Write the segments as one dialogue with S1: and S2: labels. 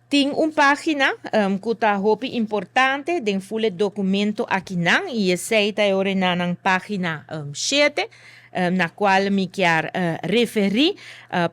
S1: Tem uma página que está hopi importante, den fule documento aqui não, e essa é ora na página 7, na qual me quer referir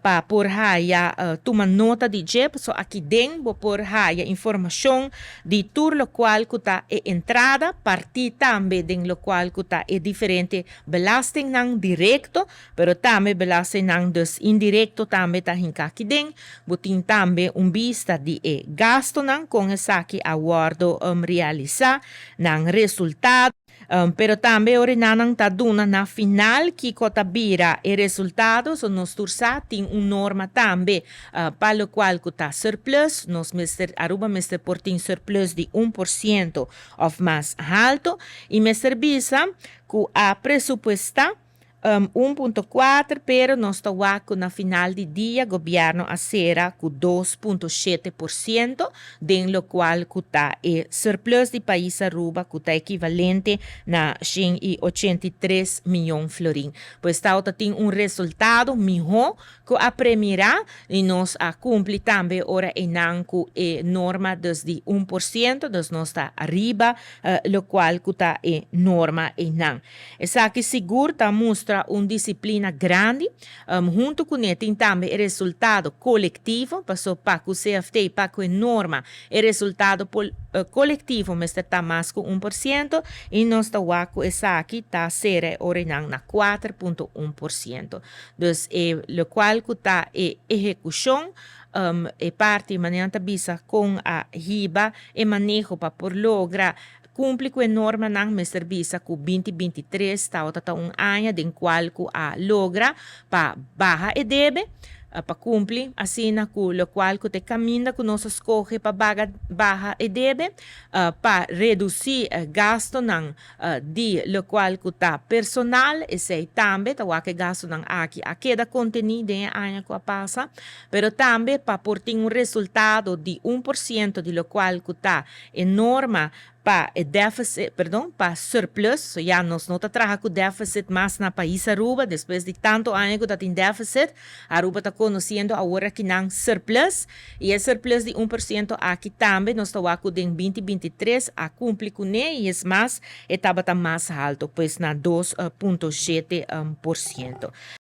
S1: para por haya tomar nota de jeep, so aqui dentro por haya informação de tudo lo qual que está entrada, partir também de lo qual que está diferente belasting não direto, pero também belasting não dus indireto também está aqui dentro, botin também vista de gasto não com essa que aguardo realizar, não resultado. Pero também ora nanang taduna na final que cotabira e resultados nos tursa tem norma também para o qual está surplus nos aruba mister portin surplus de 1% ou mais alto e me serviça que a presupuesta 1.4, pero nós estamos na final de dia, governo acera com 2.7%, den lo qual está e surplus de país aruba que está equivalente na 183 milhões florin. Pois está tem resultado melhor que a primeira e nós a cumpre também ora enanco e norma desde 1%, dus nós está arriba, lo qual está e norma enan. Essa que seguro está mostra uma disciplina grande, junto com ele tem também o resultado coletivo, passou para o CFT, para a norma, o resultado coletivo, mas está mais que 1%, e nós estamos com essa aqui, está ser orinang na 4.1%. Dus, o qual está a execução, e parte maneira bisa com a riba e manejo para por lograr cumpre com a norma ng may servisa ku 2023 tao um ano den qual ku a logra pa baja e debe para cumprir assim com o qual que te caminha que nós escolhe para baja e debe para reduzir gasto não de lo qual que está personal e sei também tá que gasto não aqui a cada contenido de ano que passa pero também para por ter resultado de 1% de lo qual que está em norma para déficit, perdão, para surplus, so já nós não trabalhamos com déficit mais na país Aruba, depois de tanto ano que está em déficit, Aruba está conhecendo agora que não surplus, e esse surplus de 1% aqui também, nós estamos com em 2023 a cumprir com ele, e é mais, estava mais alto, pois na 2.7%.